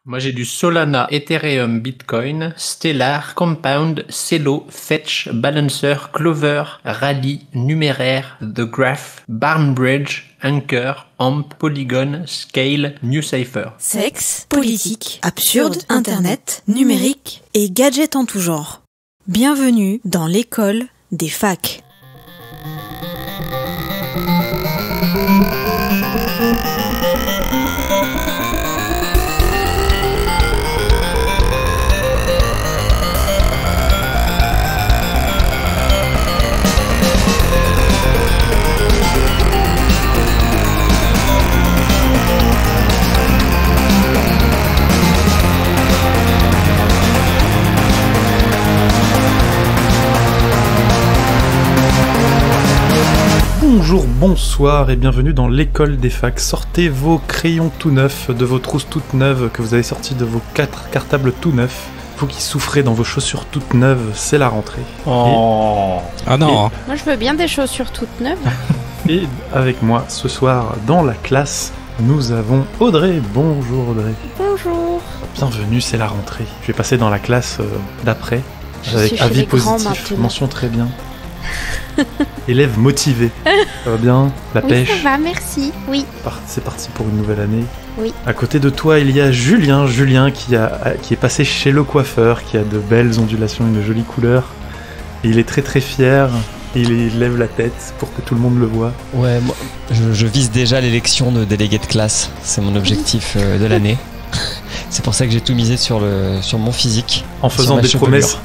Moi j'ai du Solana, Ethereum, Bitcoin, Stellar, Compound, Celo, Fetch, Balancer, Clover, Rally, Numéraire, The Graph, Barnbridge, Anchor, Amp, Polygon, Scale, NewCypher. Sexe, politique, absurde, internet, numérique et gadgets en tout genre. Bienvenue dans l'école des facs. Bonjour, bonsoir et bienvenue dans l'école des facs. Sortez vos crayons tout neufs, de vos trousses toutes neuves que vous avez sorties de vos 4 cartables tout neufs. Vous qui souffrez dans vos chaussures toutes neuves, c'est la rentrée. Ah non. Moi je veux bien des chaussures toutes neuves. Et avec moi ce soir dans la classe, nous avons Audrey. Bonjour Audrey. Bonjour. Bienvenue, c'est la rentrée. Je vais passer dans la classe d'après Je suis avec chez avis les grands positif, maintenant. mention très bien. Élève motivé. Ça va bien? La Oui, pêche? ça va, merci. Oui. C'est parti pour une nouvelle année. Oui. À côté de toi, il y a Julien qui est passé chez le coiffeur, qui a de belles ondulations, une jolie couleur. Et il est très très fier. Il lève la tête pour que tout le monde le voit. Ouais, moi, je vise déjà l'élection de délégué de classe. C'est mon objectif de l'année. C'est pour ça que j'ai tout misé sur mon physique. En Sur faisant ma des chevelure. promesses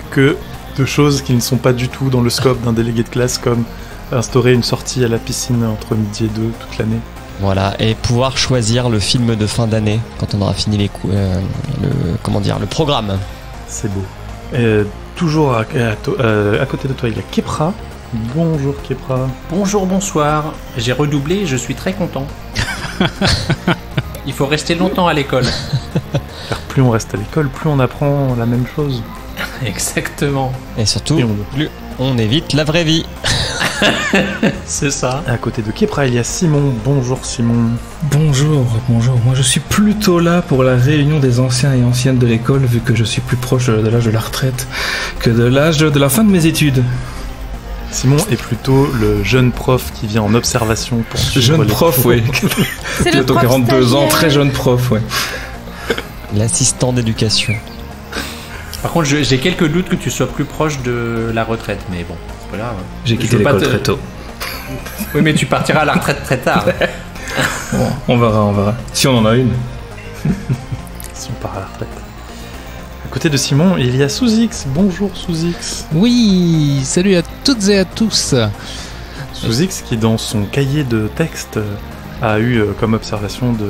de choses qui ne sont pas du tout dans le scope d'un délégué de classe, comme instaurer une sortie à la piscine entre midi et 2 toute l'année. Voilà, et pouvoir choisir le film de fin d'année quand on aura fini le programme. C'est beau. Toujours à côté de toi, il y a Kepra. Bonjour Kepra. Bonjour, bonsoir. J'ai redoublé, je suis très content. Il faut rester longtemps à l'école. Car plus on reste à l'école, plus on apprend la même chose. Exactement. Et surtout, Et plus on évite la vraie vie. C'est ça. À côté de Kepra, il y a Simon. Bonjour Simon. Bonjour. Moi je suis plutôt là pour la réunion des anciens et anciennes de l'école, vu que je suis plus proche de l'âge de la retraite que de l'âge de la fin de mes études. Simon est plutôt le jeune prof qui vient en observation pour suivre Jeune les prof, cours. oui. C'est le Bientôt prof 42 ans, stagiaire. très jeune prof, ouais. L'assistant d'éducation. Par contre, j'ai quelques doutes que tu sois plus proche de la retraite, mais bon, c'est pas grave. J'ai Je quitté veux pas l'école te- très tôt. Oui, mais tu partiras à la retraite très tard. Bon, on verra. Si on en a une. Si on part à la retraite. À côté de Simon, il y a Sous-X. Bonjour Sous-X. Oui, salut à toutes et à tous. Sous-X qui, dans son cahier de texte, a eu comme observation de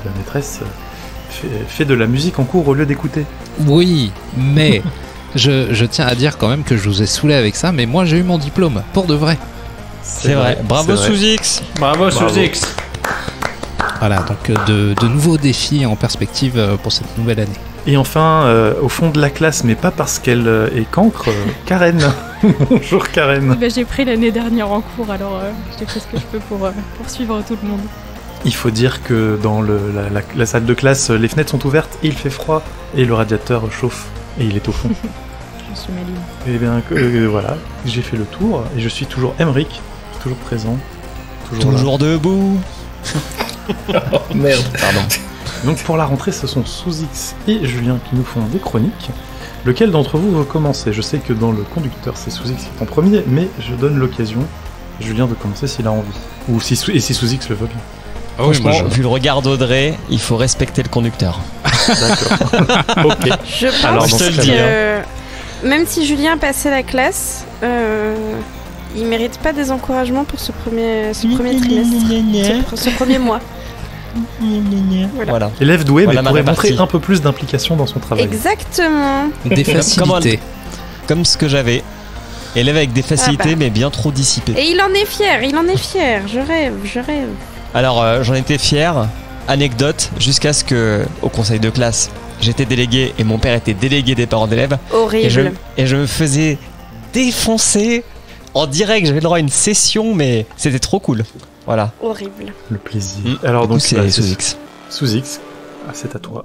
la maîtresse fait de la musique en cours au lieu d'écouter. Oui, mais je tiens à dire quand même que je vous ai saoulé avec ça, mais moi j'ai eu mon diplôme, pour de vrai. C'est vrai. Bravo c'est vrai. Sous-X. Bravo, Sous-X. Voilà, donc de nouveaux défis en perspective pour cette nouvelle année. Et enfin, au fond de la classe, mais pas parce qu'elle est cancre, Karen. Bonjour Karen. Ben, j'ai pris l'année dernière en cours, alors j'ai fait ce que je peux pour suivre tout le monde. Il faut dire que dans la salle de classe, les fenêtres sont ouvertes, il fait froid et le radiateur chauffe et il est au fond. Je suis maligne. Et bien voilà, j'ai fait le tour et je suis toujours Emric, toujours présent, toujours là. Toujours debout. Merde. Pardon. Donc pour la rentrée, ce sont Sous-X et Julien qui nous font des chroniques. Lequel d'entre vous veut commencer? Je sais que dans le conducteur, c'est Sous-X qui est en premier, mais je donne l'occasion à Julien de commencer s'il a envie. Ou si Sous-X le veut bien. Franchement, vu le regard d'Audrey, il faut respecter le conducteur. D'accord. Ok. Je pense Alors, dans ce que cas-là. même si Julien passait la classe, il mérite pas des encouragements pour ce premier trimestre, ce premier mois. Voilà. Élève doué, Voilà mais ma pourrait répartie. montrer un peu plus d'implication dans son travail. Exactement. Des facilités. Comme ce que j'avais. Élève avec des facilités, Ah bah. mais bien trop dissipé. Et il en est fier. Je rêve. Alors, j'en étais fier. Anecdote, jusqu'à ce que, au conseil de classe, j'étais délégué et mon père était délégué des parents d'élèves. Horrible. Et je me faisais défoncer en direct. J'avais le droit à une session, mais c'était trop cool. Voilà. Horrible. Le plaisir. Alors donc c'est bah, Sous-X. Sous-X, c'est à toi.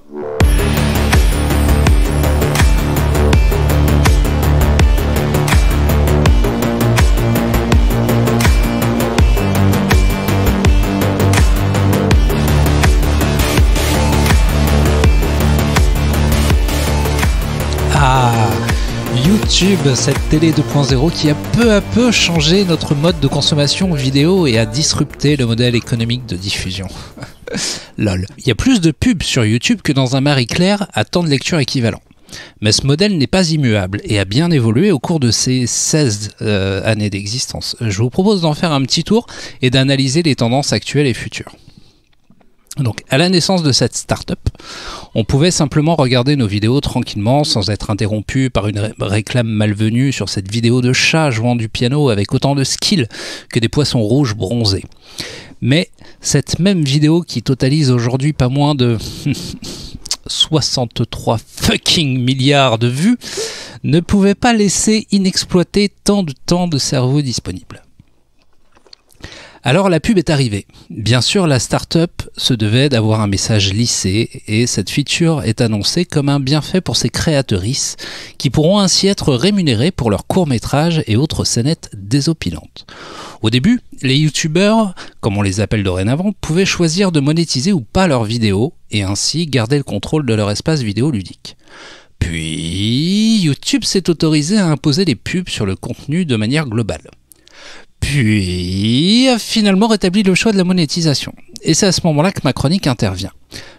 YouTube, cette télé 2.0 qui a peu à peu changé notre mode de consommation vidéo et a disrupté le modèle économique de diffusion. Lol. Il y a plus de pubs sur YouTube que dans un Marie-Claire à temps de lecture équivalent. Mais ce modèle n'est pas immuable et a bien évolué au cours de ses 16 années d'existence. Je vous propose d'en faire un petit tour et d'analyser les tendances actuelles et futures. Donc, à la naissance de cette start-up, on pouvait simplement regarder nos vidéos tranquillement sans être interrompu par une réclame malvenue sur cette vidéo de chat jouant du piano avec autant de skill que des poissons rouges bronzés. Mais cette même vidéo qui totalise aujourd'hui pas moins de 63 fucking milliards de vues ne pouvait pas laisser inexploité tant de temps de cerveau disponible. Alors la pub est arrivée. Bien sûr, la start-up se devait d'avoir un message lissé et cette feature est annoncée comme un bienfait pour ses créatrices qui pourront ainsi être rémunérées pour leurs courts-métrages et autres scénettes désopilantes. Au début, les youtubeurs, comme on les appelle dorénavant, pouvaient choisir de monétiser ou pas leurs vidéos et ainsi garder le contrôle de leur espace vidéoludique. Puis, YouTube s'est autorisé à imposer les pubs sur le contenu de manière globale. Puis a finalement rétabli le choix de la monétisation. Et c'est à ce moment-là que ma chronique intervient.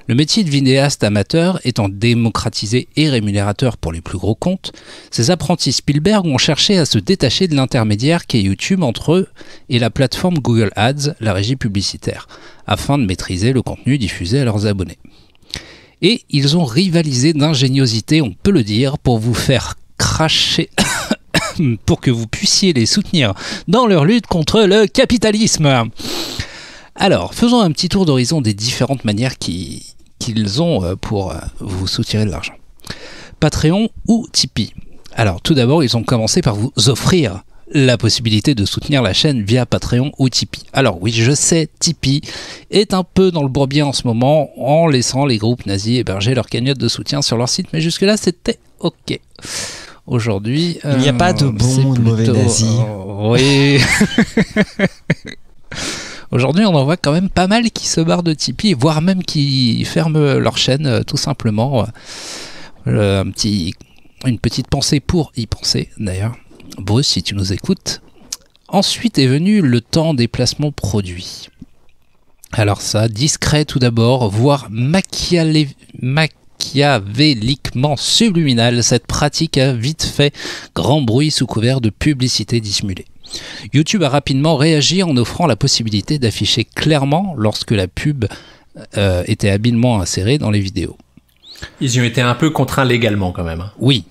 Le métier de vidéaste amateur étant démocratisé et rémunérateur pour les plus gros comptes, ces apprentis Spielberg ont cherché à se détacher de l'intermédiaire qu'est YouTube entre eux et la plateforme Google Ads, la régie publicitaire, afin de maîtriser le contenu diffusé à leurs abonnés. Et ils ont rivalisé d'ingéniosité, on peut le dire, pour vous faire cracher... pour que vous puissiez les soutenir dans leur lutte contre le capitalisme. Alors, faisons un petit tour d'horizon des différentes manières qu'ils ont pour vous soutirer de l'argent. Patreon ou Tipeee. Alors, tout d'abord, ils ont commencé par vous offrir la possibilité de soutenir la chaîne via Patreon ou Tipeee. Alors oui, je sais, Tipeee est un peu dans le bourbier en ce moment en laissant les groupes nazis héberger leur cagnotte de soutien sur leur site, mais jusque-là, c'était ok. Aujourd'hui, il n'y a pas de bons ou de mauvais nazis. Oui. Aujourd'hui, on en voit quand même pas mal qui se barrent de Tipeee, voire même qui ferment leur chaîne, tout simplement. Une petite pensée pour y penser, d'ailleurs. Bruce, si tu nous écoutes. Ensuite est venu le temps des placements produits. Alors ça, discret tout d'abord, voire machiavéliquement subliminal, cette pratique a vite fait grand bruit sous couvert de publicité dissimulée. YouTube a rapidement réagi en offrant la possibilité d'afficher clairement lorsque la pub était habilement insérée dans les vidéos. Ils y ont été un peu contraints légalement quand même. Oui,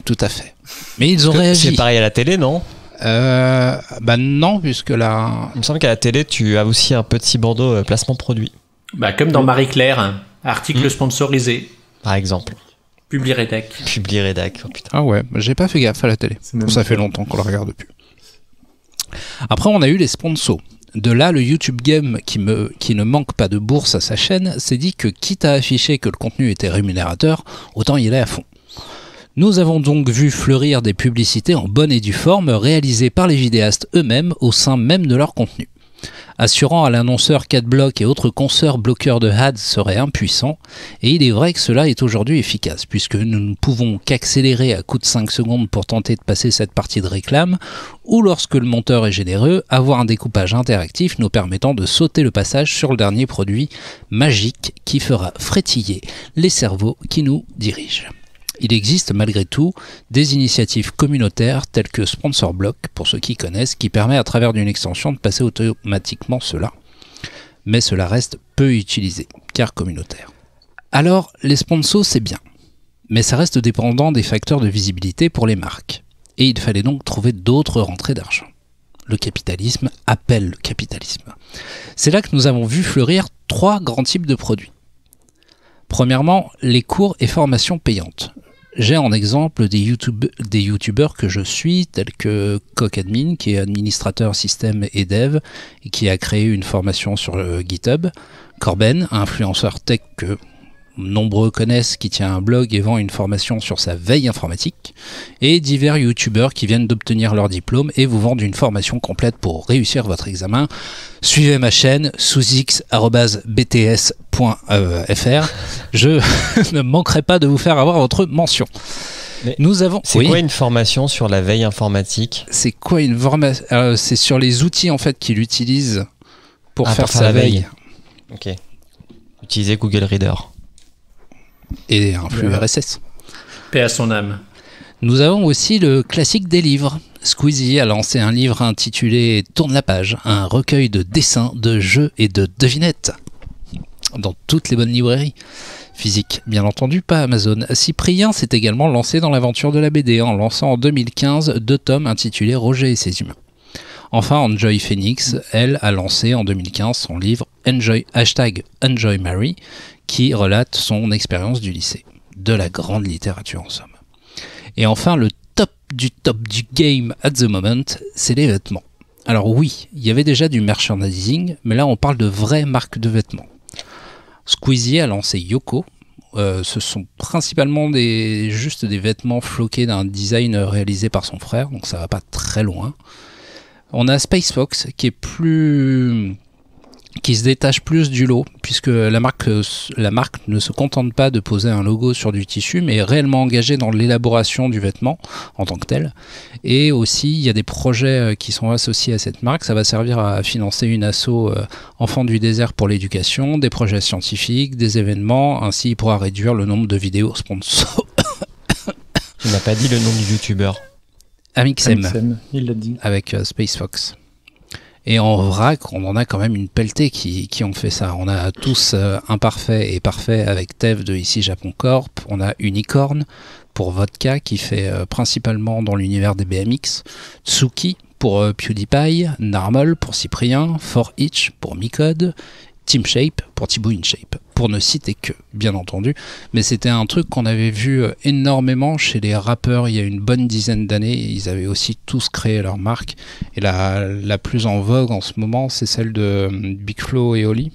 tout à fait. Mais ils ont réagi. C'est pareil à la télé, non ? Non, puisque là... Il me semble qu'à la télé, tu as aussi un petit bandeau placement produit. Comme dans Marie-Claire, hein. Article sponsorisé. Par exemple. Publi-rédac, oh putain. Ah ouais, j'ai pas fait gaffe à la télé. Ça fait longtemps qu'on la regarde plus. Après, on a eu les sponsors. De là, le YouTube Game, qui ne manque pas de bourse à sa chaîne, s'est dit que quitte à afficher que le contenu était rémunérateur, autant y aller à fond. Nous avons donc vu fleurir des publicités en bonne et due forme réalisées par les vidéastes eux-mêmes au sein même de leur contenu. Assurant à l'annonceur qu'Adblock et autres consoeurs bloqueurs de ads seraient impuissants, et il est vrai que cela est aujourd'hui efficace, puisque nous ne pouvons qu'accélérer à coup de 5 secondes pour tenter de passer cette partie de réclame, ou lorsque le monteur est généreux, avoir un découpage interactif nous permettant de sauter le passage sur le dernier produit magique qui fera frétiller les cerveaux qui nous dirigent. Il existe malgré tout des initiatives communautaires telles que SponsorBlock, pour ceux qui connaissent, qui permet à travers d'une extension de passer automatiquement cela. Mais cela reste peu utilisé, car communautaire. Alors, les sponsors c'est bien, mais ça reste dépendant des facteurs de visibilité pour les marques. Et il fallait donc trouver d'autres rentrées d'argent. Le capitalisme appelle le capitalisme. C'est là que nous avons vu fleurir 3 grands types de produits. Premièrement, les cours et formations payantes. J'ai en exemple des youtubeurs que je suis, tels que CockAdmin, qui est administrateur système et dev, et qui a créé une formation sur GitHub, Corben, un influenceur tech que nombreux connaissent, qui tient un blog et vend une formation sur sa veille informatique, et divers youtubeurs qui viennent d'obtenir leur diplôme et vous vendent une formation complète pour réussir votre examen. Suivez ma chaîne souzix@bts.fr. Je ne manquerai pas de vous faire avoir votre mention. Nous avons. C'est quoi une formation sur la veille informatique? C'est quoi une formation? C'est sur les outils en fait qu'il utilise pour faire sa veille. Ok. Utiliser Google Reader. Et un flux RSS. Paix à son âme. Nous avons aussi le classique des livres. Squeezie a lancé un livre intitulé Tourne la page, un recueil de dessins, de jeux et de devinettes. Dans toutes les bonnes librairies. Physique, bien entendu, pas Amazon. Cyprien s'est également lancé dans l'aventure de la BD en lançant en 2015 2 tomes intitulés Roger et ses humains. Enfin, Enjoy Phoenix, elle, a lancé en 2015 son livre Enjoy Mary, qui relate son expérience du lycée. De la grande littérature en somme. Et enfin, le top du game at the moment, c'est les vêtements. Alors oui, il y avait déjà du merchandising, mais là on parle de vraies marques de vêtements. Squeezie a lancé Yoko. Ce sont principalement juste des vêtements floqués d'un design réalisé par son frère, donc ça va pas très loin. On a Space Fox qui se détache plus du lot, puisque la marque ne se contente pas de poser un logo sur du tissu, mais est réellement engagée dans l'élaboration du vêtement en tant que tel. Et aussi, il y a des projets qui sont associés à cette marque. Ça va servir à financer une asso Enfants du désert pour l'éducation, des projets scientifiques, des événements. Ainsi, il pourra réduire le nombre de vidéos sponsors. Tu n'as pas dit le nom du youtubeur. Amixem, il l'a dit. Avec Space Fox. Et en vrac, on en a quand même une pelletée qui ont fait ça. On a tous Imparfait et Parfait avec Tev de Ici Japon Corp. On a Unicorn pour Vodka qui fait principalement dans l'univers des BMX. Tsuki pour PewDiePie. Narmol pour Cyprien. 4Itch pour Micode. Team Shape pour Thibaut InShape. Pour ne citer que, bien entendu. Mais c'était un truc qu'on avait vu énormément chez les rappeurs il y a une bonne dizaine d'années. Ils avaient aussi tous créé leur marque. Et la plus en vogue en ce moment, c'est celle de Big Flo et Oli,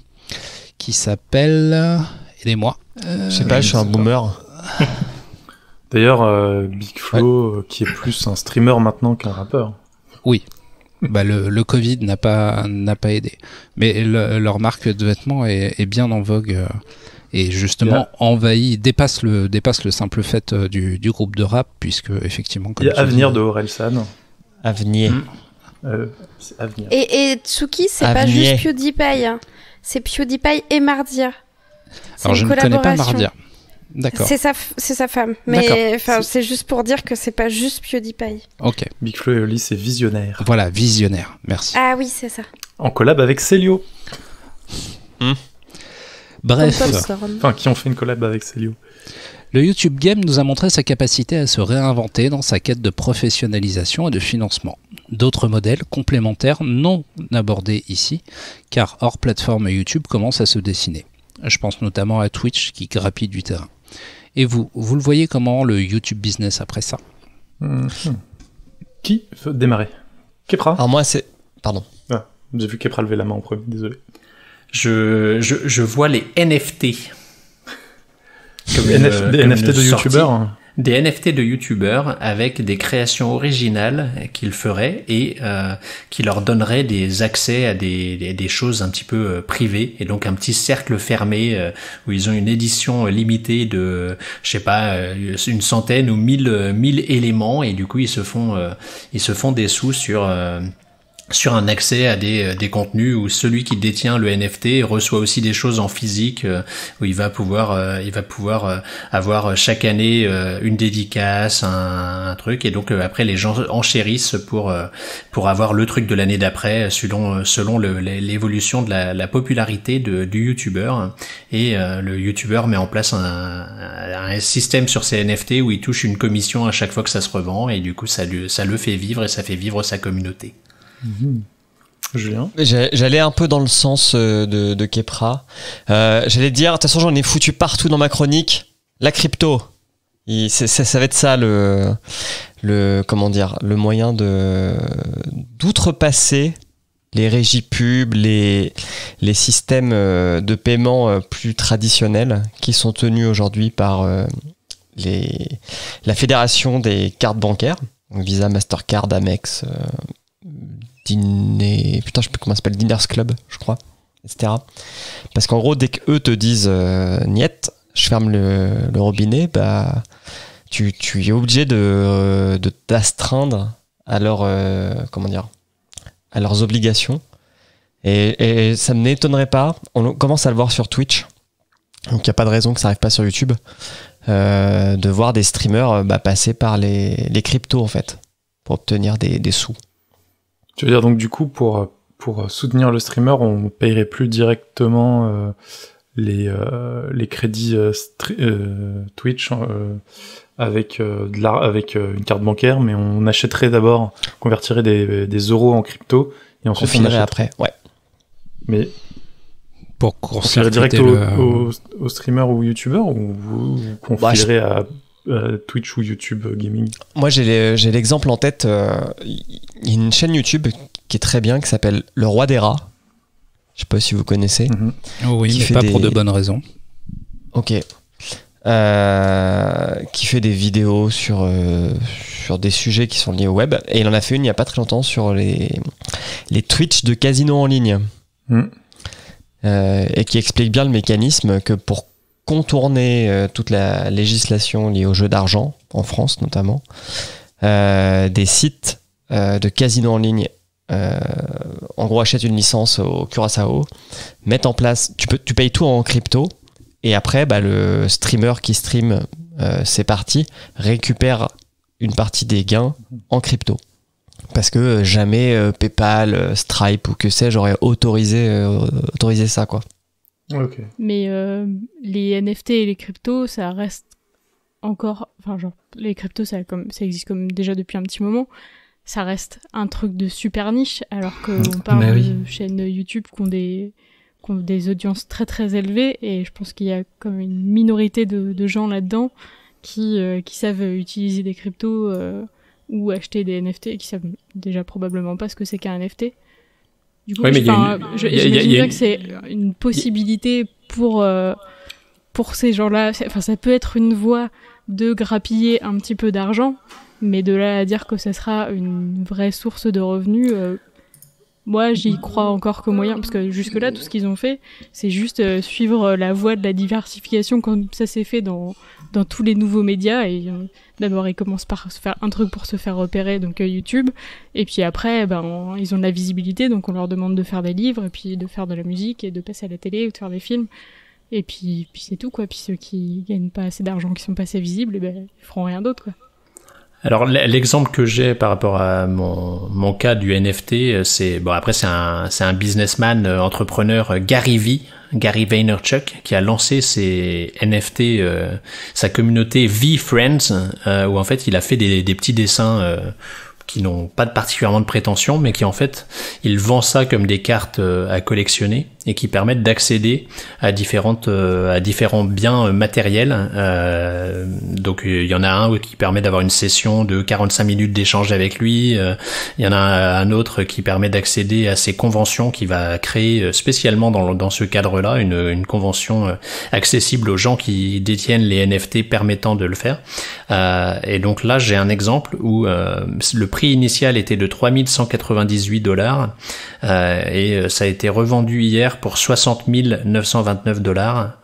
qui s'appelle... Aidez-moi. Je sais pas, je suis un boomer. D'ailleurs, Big Flo, qui est plus un streamer maintenant qu'un rappeur. Oui. Bah le Covid n'a pas aidé. Mais leur marque de vêtements est bien en vogue et justement dépasse le simple fait du groupe de rap, puisque effectivement... Il y a Avenir de Orelsan. Avenir. C'est Avenir. Et Tsuki, c'est pas juste PewDiePie. Hein. C'est PewDiePie et Mardia. Alors je ne connais pas Mardia. D'accord. C'est sa femme. Mais c'est juste pour dire que c'est pas juste PewDiePie. Ok. Big Flo et Oli, c'est Visionnaire. Voilà, Visionnaire. Merci. Ah oui, c'est ça. En collab avec Célio. Bref. Enfin, qui ont fait une collab avec Célio. Le YouTube Game nous a montré sa capacité à se réinventer dans sa quête de professionnalisation et de financement. D'autres modèles complémentaires non abordés ici, car hors plateforme YouTube commence à se dessiner. Je pense notamment à Twitch qui grappille du terrain. Et vous le voyez comment le YouTube business après ça? Qui veut démarrer? Kepra? Alors moi c'est... Pardon. Ah, j'ai vu Kepra lever la main en premier, désolé. Je vois les NFT. Des NFT de youtubeurs? Des NFT de youtubeurs avec des créations originales qu'ils feraient et qui leur donneraient des accès à des choses un petit peu privées, et donc un petit cercle fermé où ils ont une édition limitée de, je sais pas, une centaine ou 1000 éléments, et du coup ils se font des sous sur un accès à des contenus où celui qui détient le NFT reçoit aussi des choses en physique, où il va pouvoir avoir chaque année une dédicace, un truc, et donc après les gens enchérissent pour avoir le truc de l'année d'après selon l'évolution de la popularité du youtubeur, et le youtubeur met en place un système sur ces NFT où il touche une commission à chaque fois que ça se revend, et du coup ça le fait vivre, et ça fait vivre sa communauté. Julien? J'allais un peu dans le sens de Kepra. J'allais dire, de toute façon j'en ai foutu partout dans ma chronique, la crypto. Ça va être ça le moyen d'outrepasser les régies pubs, les systèmes de paiement plus traditionnels qui sont tenus aujourd'hui par la fédération des cartes bancaires, donc Visa, Mastercard, Amex, je sais plus comment ça s'appelle, Diners Club, je crois, etc. Parce qu'en gros, dès qu'eux te disent niet, je ferme le robinet, bah tu es obligé de t'astreindre à leur à leurs obligations. Et ça ne m'étonnerait pas. On commence à le voir sur Twitch. Donc il n'y a pas de raison que ça n'arrive pas sur YouTube. De voir des streamers passer par les cryptos en fait pour obtenir des sous. Tu veux dire donc du coup pour soutenir le streamer on payerait plus directement les crédits Twitch avec une carte bancaire, mais on achèterait d'abord, convertirait des euros en crypto et ensuite on achèterait après. Ouais. Mais pour confier direct au streamer ou youtubeur ou vous confierez à Twitch ou YouTube Gaming? Moi j'ai l'exemple en tête. Il y a une chaîne YouTube qui est très bien qui s'appelle Le Roi des Rats. Je sais pas si vous connaissez. Oh oui, mais pas pour de bonnes raisons. Ok. Qui fait des vidéos sur des sujets qui sont liés au web. Et il en a fait une il n'y a pas très longtemps sur les Twitch de casino en ligne. Et qui explique bien le mécanisme que pour contourner toute la législation liée aux jeux d'argent, en France notamment, des sites de casino en ligne en gros achètent une licence au Curaçao, mettent en place, tu payes tout en crypto, et après le streamer qui stream ses parties récupère une partie des gains en crypto. Parce que jamais PayPal, Stripe ou que sais-je aurait autorisé ça, quoi. Okay. Mais les NFT et les cryptos, ça reste encore... Enfin, genre, les cryptos, ça existe comme déjà depuis un petit moment. Ça reste un truc de super niche, alors qu'on parle de chaînes YouTube qui ont des audiences très très élevées, et je pense qu'il y a comme une minorité de gens là-dedans qui savent utiliser des cryptos ou acheter des NFT et qui savent déjà probablement pas ce que c'est qu'un NFT. Du coup, j'imagine bien que c'est une possibilité pour ces gens-là. Enfin, ça peut être une voie de grappiller un petit peu d'argent, mais de là à dire que ça sera une vraie source de revenus, moi j'y crois encore que moyen, parce que jusque-là tout ce qu'ils ont fait c'est juste suivre la voie de la diversification comme ça s'est fait dans tous les nouveaux médias, et d'abord ils commencent par se faire un truc pour se faire repérer, donc YouTube, et puis après ils ont de la visibilité, donc on leur demande de faire des livres, et puis de faire de la musique, et de passer à la télé, ou de faire des films, et puis c'est tout quoi. Puis ceux qui gagnent pas assez d'argent, qui sont pas assez visibles, ils feront rien d'autre quoi. Alors l'exemple que j'ai par rapport à mon cas du NFT, c'est un businessman entrepreneur, Gary Vaynerchuk, qui a lancé ses NFT, sa communauté V-Friends, où en fait il a fait des petits dessins qui n'ont pas particulièrement de prétention, mais qui en fait, il vend ça comme des cartes à collectionner et qui permettent d'accéder à différents biens matériels. Donc il y en a un qui permet d'avoir une session de 45 minutes d'échange avec lui. Il y en a un autre qui permet d'accéder à ses conventions, qui va créer spécialement dans ce cadre-là une convention accessible aux gens qui détiennent les NFT permettant de le faire. Et donc là, j'ai un exemple où le prix initial était de $3 198 et ça a été revendu hier pour $60 929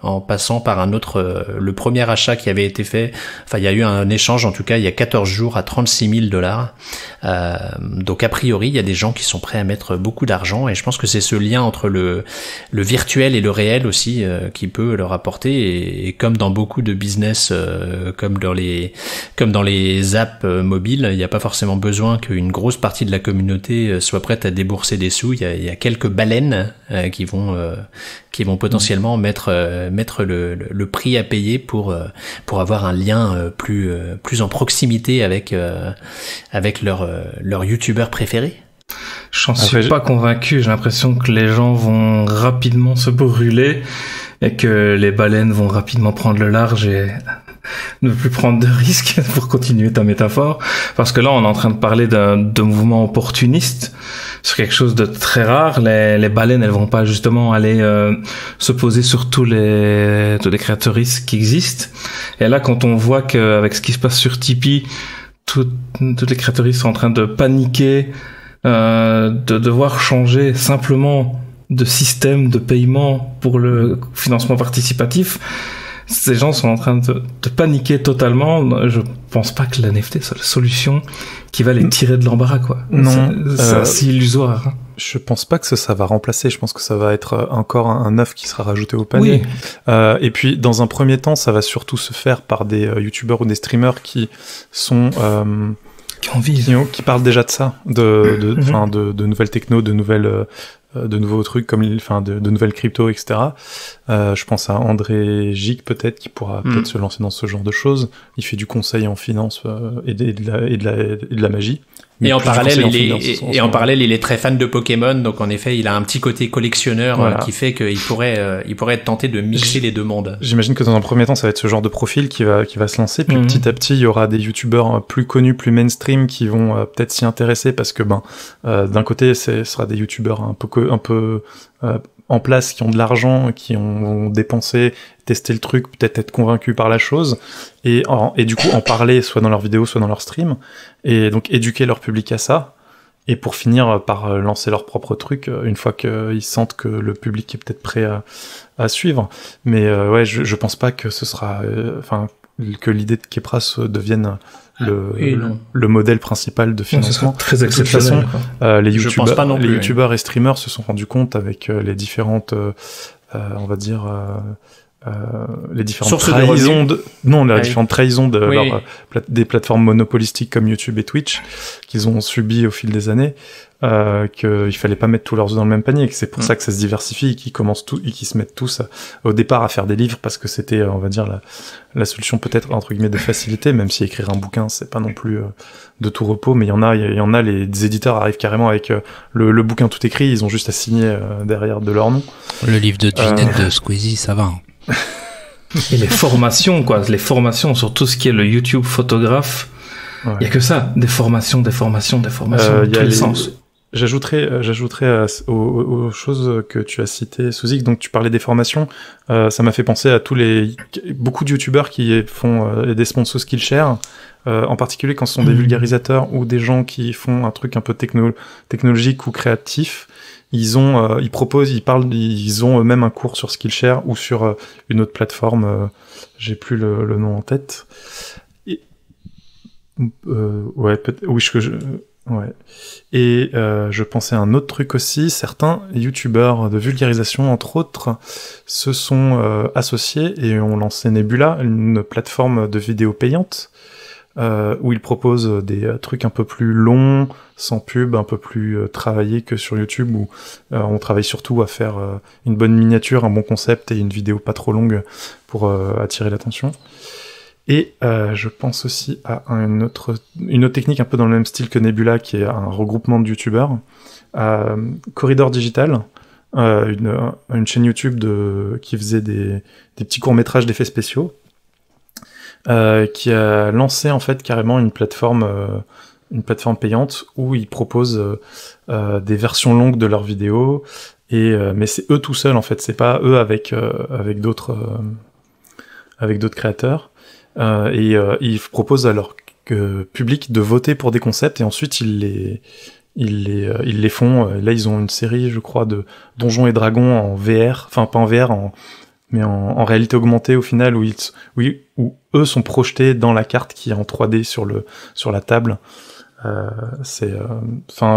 en passant par un autre, le premier achat qui avait été fait, enfin il y a eu un échange en tout cas il y a 14 jours à $36 000. Donc a priori il y a des gens qui sont prêts à mettre beaucoup d'argent, et je pense que c'est ce lien entre le virtuel et le réel aussi qui peut leur apporter, et comme dans beaucoup de business, comme dans les apps mobiles, il n'y a pas forcément besoin qu'une grosse partie de la communauté soit prête à débourser des sous. Il y a quelques baleines qui vont potentiellement mettre le prix à payer pour avoir un lien plus en proximité avec leur youtubeur préféré. J'en suis pas convaincu, j'ai l'impression que les gens vont rapidement se brûler et que les baleines vont rapidement prendre le large et ne plus prendre de risques, pour continuer ta métaphore, parce que là on est en train de parler de mouvement opportuniste sur quelque chose de très rare. Les baleines, elles vont pas justement aller se poser sur tous les créateuristes qui existent. Et là, quand on voit qu'avec ce qui se passe sur Tipeee, toutes les créateuristes sont en train de paniquer, de devoir changer simplement de système de paiement pour le financement participatif, ces gens sont en train de paniquer totalement. Je pense pas que la NFT soit la solution qui va les tirer de l'embarras, quoi. Non, c'est assez illusoire. Hein. Je pense pas que ça va remplacer. Je pense que ça va être encore un œuf qui sera rajouté au panier. Oui. Et puis, dans un premier temps, ça va surtout se faire par des youtubeurs ou des streamers qui sont qui parlent déjà de ça, de nouvelles techno, de nouveaux trucs comme de nouvelles cryptos, etc. Je pense à André Gic peut-être qui pourra peut-être se lancer dans ce genre de choses. Il fait du conseil en finance et de la magie. Et en parallèle, il est très fan de Pokémon, donc en effet, il a un petit côté collectionneur qui fait qu'il pourrait être tenté de mixer les deux mondes. J'imagine que dans un premier temps, ça va être ce genre de profil qui va se lancer, puis petit à petit, il y aura des youtubeurs plus connus, plus mainstream, qui vont peut-être s'y intéresser parce que d'un côté, ce sera des youtubeurs un peu en place, qui ont de l'argent, qui ont dépensé, testé le truc, peut-être être convaincus par la chose, et du coup en parler soit dans leurs vidéos, soit dans leurs streams, et donc éduquer leur public à ça, et pour finir par lancer leur propre truc une fois qu'ils sentent que le public est peut-être prêt à suivre. Mais je pense pas que ce sera, que l'idée de Kepras devienne le modèle principal de financement. Très exceptionnel. Les youtubeurs et streamers se sont rendus compte avec les différentes, on va dire, les différentes trahisons différentes trahisons des plateformes monopolistiques comme YouTube et Twitch qu'ils ont subi au fil des années, qu'il fallait pas mettre tous leurs œufs dans le même panier, que c'est pour ça que ça se diversifie et qu'ils se mettent tous au départ à faire des livres parce que c'était, on va dire, la solution peut-être entre guillemets de facilité, même si écrire un bouquin c'est pas non plus de tout repos, mais il y en a des éditeurs arrivent carrément avec le bouquin tout écrit, ils ont juste à signer derrière de leur nom. Le livre de Ginette de Squeezie, ça va. Et les formations sur tout ce qui est le YouTube photographe, il y a que ça, des formations dans tous les sens. J'ajouterais aux choses que tu as citées, Suzik, donc tu parlais des formations, ça m'a fait penser à beaucoup de youtubeurs qui font des sponsors Skillshare, en particulier quand ce sont des vulgarisateurs ou des gens qui font un truc un peu technologique ou créatif. Ils ont même un cours sur Skillshare ou sur une autre plateforme, j'ai plus le nom en tête. Et je pensais à un autre truc aussi, certains youtubeurs de vulgarisation, entre autres, se sont associés et ont lancé Nebula, une plateforme de vidéos payantes, où ils proposent des trucs un peu plus longs, sans pub, un peu plus travaillés que sur YouTube, où on travaille surtout à faire une bonne miniature, un bon concept et une vidéo pas trop longue pour attirer l'attention. Et je pense aussi à une autre technique un peu dans le même style que Nebula, qui est un regroupement de youtubeurs, Corridor Digital, une chaîne YouTube qui faisait des petits courts-métrages d'effets spéciaux, qui a lancé en fait carrément une plateforme payante où ils proposent des versions longues de leurs vidéos, mais c'est eux tout seuls en fait, c'est pas eux avec d'autres créateurs. Ils proposent à leur public de voter pour des concepts et ensuite ils les font. Là, ils ont une série, je crois, de Donjons et Dragons en VR, enfin pas en VR, mais en réalité augmentée au final, où eux sont projetés dans la carte qui est en 3D sur la table.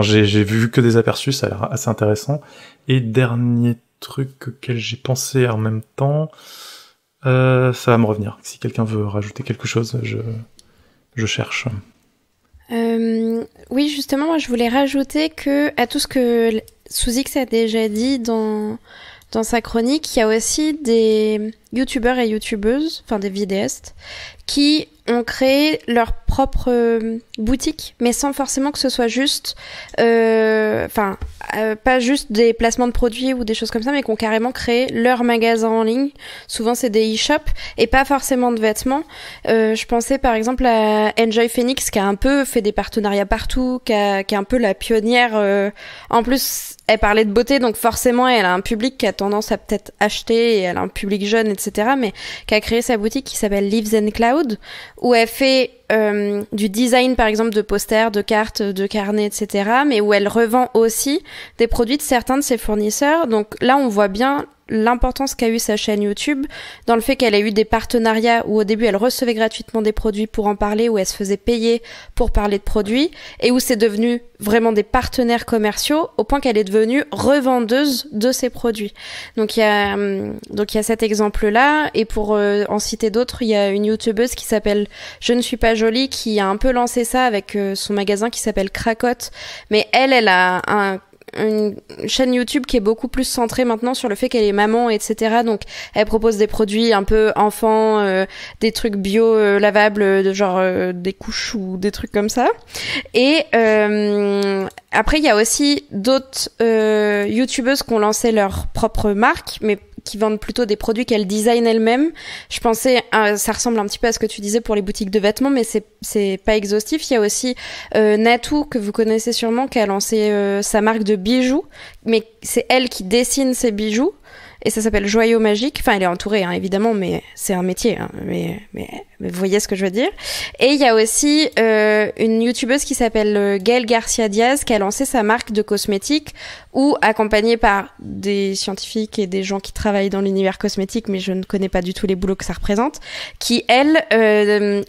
J'ai vu que des aperçus, ça a l'air assez intéressant. Et dernier truc auquel j'ai pensé en même temps. Ça va me revenir. Si quelqu'un veut rajouter quelque chose, je cherche. Oui, justement, moi, je voulais rajouter que à tout ce que Suzix a déjà dit dans sa chronique, il y a aussi des youtubeurs et youtubeuses, enfin des vidéastes, qui ont créé leur propre boutique, mais sans forcément que ce soit juste, pas juste des placements de produits ou des choses comme ça, mais qui ont carrément créé leur magasin en ligne. Souvent, c'est des e-shops et pas forcément de vêtements. Je pensais par exemple à Enjoy Phoenix, qui a un peu fait des partenariats partout, qui est un peu la pionnière. En plus, elle parlait de beauté, donc forcément, elle a un public qui a tendance à peut-être acheter, et elle a un public jeune, etc., mais qui a créé sa boutique qui s'appelle Leaves and Cloud, où elle fait du design, par exemple, de posters, de cartes, de carnets, etc., mais où elle revend aussi des produits de certains de ses fournisseurs. Donc là, on voit bien l'importance qu'a eu sa chaîne YouTube, dans le fait qu'elle a eu des partenariats où au début elle recevait gratuitement des produits pour en parler, où elle se faisait payer pour parler de produits, et où c'est devenu vraiment des partenaires commerciaux au point qu'elle est devenue revendeuse de ses produits. Donc il y a cet exemple-là, et pour en citer d'autres, il y a une youtubeuse qui s'appelle Je ne suis pas jolie qui a un peu lancé ça avec son magasin qui s'appelle Cracotte, mais elle a une chaîne YouTube qui est beaucoup plus centrée maintenant sur le fait qu'elle est maman, etc. Donc elle propose des produits un peu enfants, des trucs bio lavables, de genre des couches ou des trucs comme ça. Et après il y a aussi d'autres YouTubeuses qui ont lancé leur propre marque, mais qui vendent plutôt des produits qu'elles designent elles-mêmes. Je pensais, ça ressemble un petit peu à ce que tu disais pour les boutiques de vêtements, mais c'est pas exhaustif. Il y a aussi Natou, que vous connaissez sûrement, qui a lancé sa marque de bijoux, mais c'est elle qui dessine ses bijoux, et ça s'appelle Joyaux Magiques. Enfin, elle est entourée, hein, évidemment, mais c'est un métier, hein, mais vous voyez ce que je veux dire. Et il y a aussi une youtubeuse qui s'appelle Gaëlle Garcia Diaz, qui a lancé sa marque de cosmétiques, ou accompagnée par des scientifiques et des gens qui travaillent dans l'univers cosmétique, mais je ne connais pas du tout les boulots que ça représente, qui, elle,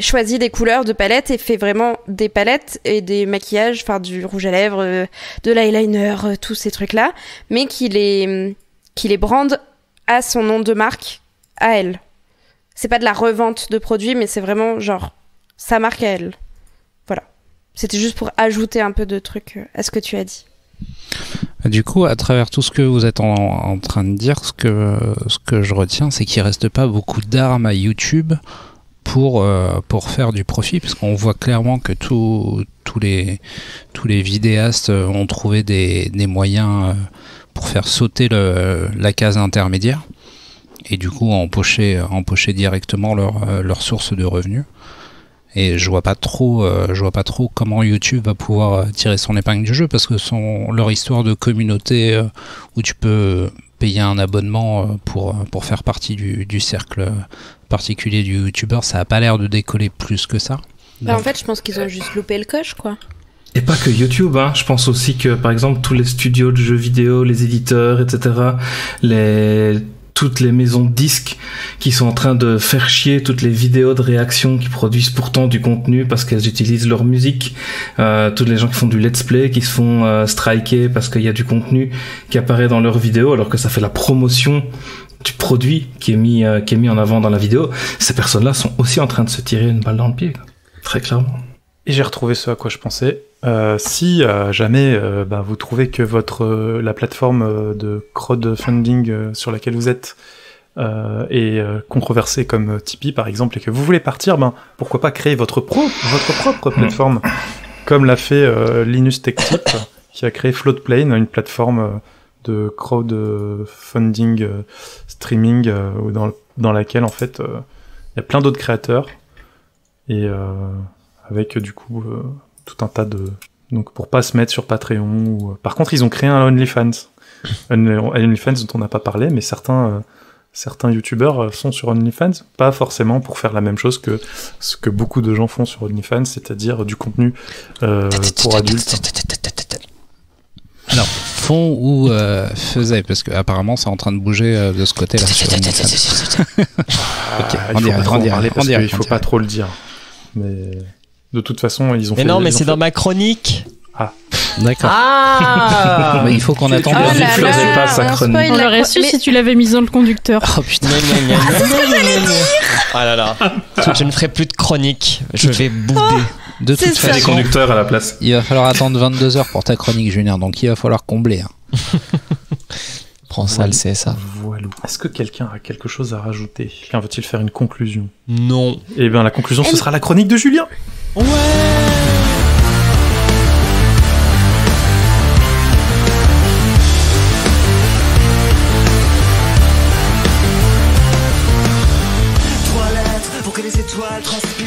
choisit des couleurs de palettes et fait vraiment des palettes et des maquillages, enfin du rouge à lèvres, de l'eyeliner, tous ces trucs-là, mais qui les brande à son nom de marque, à elle. C'est pas de la revente de produits, mais c'est vraiment genre sa marque à elle. Voilà. C'était juste pour ajouter un peu de trucs à ce que tu as dit. Du coup, à travers tout ce que vous êtes en train de dire, ce que je retiens, c'est qu'il reste pas beaucoup d'armes à YouTube pour faire du profit, parce qu'on voit clairement que tous les vidéastes ont trouvé des moyens pour faire sauter la case intermédiaire, et du coup empocher directement leur source de revenus. Et je vois pas trop comment YouTube va pouvoir tirer son épingle du jeu, parce que leur histoire de communauté où tu peux payer un abonnement pour faire partie du cercle particulier du YouTuber, ça a pas l'air de décoller plus que ça. Bah, en fait, je pense qu'ils ont juste loupé le coche, quoi. Et pas que YouTube, hein. Je pense aussi que, par exemple, tous les studios de jeux vidéo, les éditeurs, etc., toutes les maisons de disques qui sont en train de faire chier toutes les vidéos de réaction qui produisent pourtant du contenu parce qu'elles utilisent leur musique, tous les gens qui font du let's play, qui se font striker parce qu'il y a du contenu qui apparaît dans leurs vidéos alors que ça fait la promotion du produit qui est mis en avant dans la vidéo. Ces personnes-là sont aussi en train de se tirer une balle dans le pied, quoi. Très clairement. Et j'ai retrouvé ce à quoi je pensais. Si jamais vous trouvez que la plateforme de crowdfunding sur laquelle vous êtes est controversée comme Tipeee par exemple, et que vous voulez partir, pourquoi pas créer votre propre plateforme, comme l'a fait Linus Tech Tip, qui a créé Floatplane, une plateforme de crowdfunding streaming dans laquelle en fait il y a plein d'autres créateurs, et avec du coup tout un tas de... Donc pour pas se mettre sur Patreon Par contre, ils ont créé un OnlyFans. OnlyFans dont on n'a pas parlé, mais certains youtubeurs sont sur OnlyFans, pas forcément pour faire la même chose que ce que beaucoup de gens font sur OnlyFans, c'est-à-dire du contenu pour adultes. Alors, font ou faisaient, parce qu'apparemment c'est en train de bouger de ce côté-là sur OnlyFans. Il faut pas trop le dire. Mais... De toute façon, ils ont fait... Mais non, mais c'est dans ma chronique. Ah. D'accord. Ah. Mais il faut qu'on attende. Pas sa chronique. On l'aurait su si tu l'avais mise dans le conducteur. Oh putain. Oh là là. Je ne ferai plus de chronique. Je vais bouder. De toute façon, des conducteurs à la place. Il va falloir attendre 22 heures pour ta chronique, Julien. Donc il va falloir combler. Prends ça, le CSA. Voilà. Est-ce que quelqu'un a quelque chose à rajouter? Quelqu'un veut-il faire une conclusion? Non. Eh bien, la conclusion, ce sera la chronique de Julien. Ouais.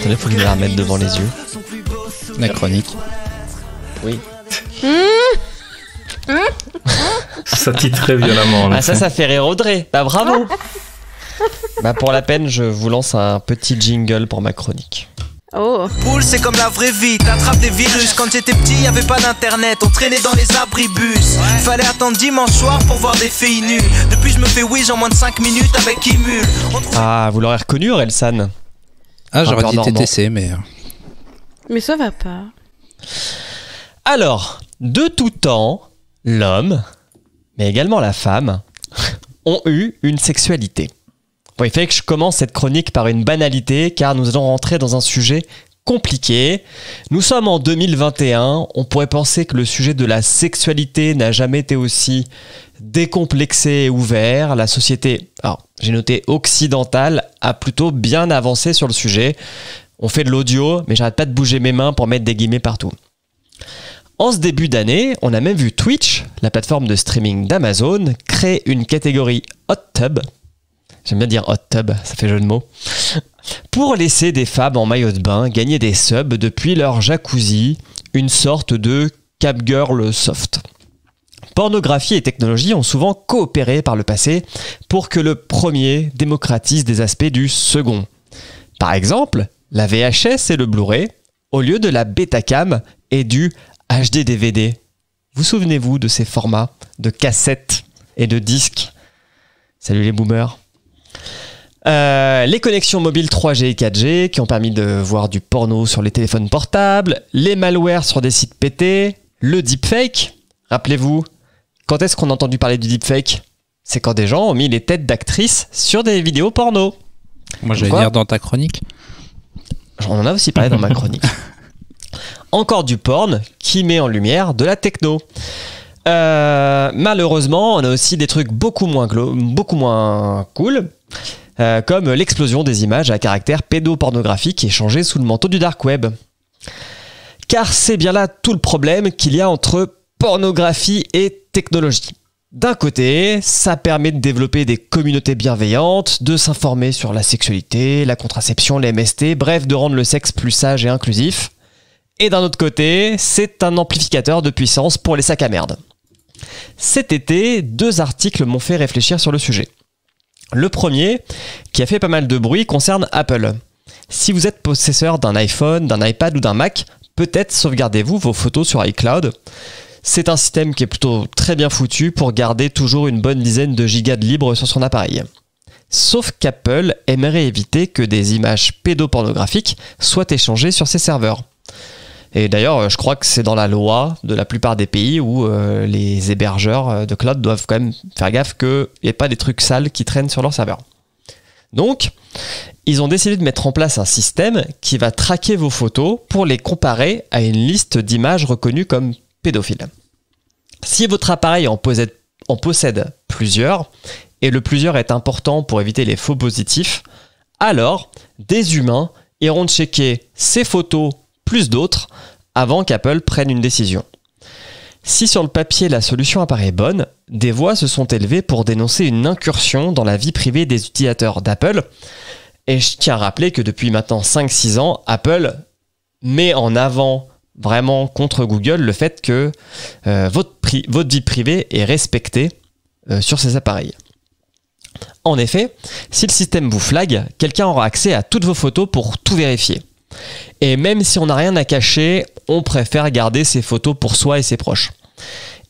Attendez, faut que je la remette devant les yeux. La chronique. Oui. Ça titrait violemment. Ah, ça fait rire Audrey. Bah bravo. Pour la peine, je vous lance un petit jingle pour ma chronique. Oh. Poule, c'est comme la vraie vie, t'attrapes des virus. Quand j'étais petit, y'avait pas d'internet, on traînait dans les abribus. Fallait attendre dimanche soir pour voir des filles nues. Depuis, je me fais Wish en moins de 5 minutes avec Kimul. Ah, vous l'aurez reconnu, Orelsan? Ah, j'aurais dit TTC, mais... Mais ça va pas. Alors, de tout temps, l'homme, mais également la femme, ont eu une sexualité. Bon, il fait que je commence cette chronique par une banalité, car nous allons rentrer dans un sujet compliqué. Nous sommes en 2021, on pourrait penser que le sujet de la sexualité n'a jamais été aussi décomplexé et ouvert. La société, alors j'ai noté occidentale, a plutôt bien avancé sur le sujet. On fait de l'audio, mais j'arrête pas de bouger mes mains pour mettre des guillemets partout. En ce début d'année, on a même vu Twitch, la plateforme de streaming d'Amazon, créer une catégorie Hot Tub. J'aime bien dire Hot Tub, ça fait jeu de mots. Pour laisser des femmes en maillot de bain gagner des subs depuis leur jacuzzi, une sorte de Cap Girl soft. Pornographie et technologie ont souvent coopéré par le passé pour que le premier démocratise des aspects du second. Par exemple, la VHS et le Blu-ray, au lieu de la Betacam et du HD DVD. Vous souvenez-vous de ces formats de cassettes et de disques? Salut les boomers. Les connexions mobiles 3G et 4G qui ont permis de voir du porno sur les téléphones portables, les malwares sur des sites pétés, le deepfake. Rappelez-vous, quand est-ce qu'on a entendu parler du deepfake? C'est quand des gens ont mis les têtes d'actrices sur des vidéos porno. Moi j'allais dire dans ta chronique. On en a aussi parlé dans ma chronique. Encore du porn qui met en lumière de la techno. Malheureusement, on a aussi des trucs beaucoup moins cool. Comme l'explosion des images à caractère pédopornographique échangées sous le manteau du dark web. Car c'est bien là tout le problème qu'il y a entre pornographie et technologie. D'un côté, ça permet de développer des communautés bienveillantes, de s'informer sur la sexualité, la contraception, les MST, bref, de rendre le sexe plus sage et inclusif. Et d'un autre côté, c'est un amplificateur de puissance pour les sacs à merde. Cet été, 2 articles m'ont fait réfléchir sur le sujet. Le premier, qui a fait pas mal de bruit, concerne Apple. Si vous êtes possesseur d'un iPhone, d'un iPad ou d'un Mac, peut-être sauvegardez-vous vos photos sur iCloud. C'est un système qui est plutôt très bien foutu pour garder toujours une bonne dizaine de gigas de libre sur son appareil. Sauf qu'Apple aimerait éviter que des images pédopornographiques soient échangées sur ses serveurs. Et d'ailleurs, je crois que c'est dans la loi de la plupart des pays où les hébergeurs de cloud doivent quand même faire gaffe qu'il n'y ait pas des trucs sales qui traînent sur leur serveur. Donc, ils ont décidé de mettre en place un système qui va traquer vos photos pour les comparer à une liste d'images reconnues comme pédophiles. Si votre appareil en possède plusieurs, et le plusieurs est important pour éviter les faux positifs, alors des humains iront checker ces photos plus d'autres avant qu'Apple prenne une décision. Si sur le papier la solution apparaît bonne, des voix se sont élevées pour dénoncer une incursion dans la vie privée des utilisateurs d'Apple. Et je tiens à rappeler que depuis maintenant 5-6 ans, Apple met en avant vraiment contre Google le fait que votre vie privée est respectée sur ces appareils. En effet, si le système vous flag, quelqu'un aura accès à toutes vos photos pour tout vérifier. Et même si on n'a rien à cacher, on préfère garder ses photos pour soi et ses proches.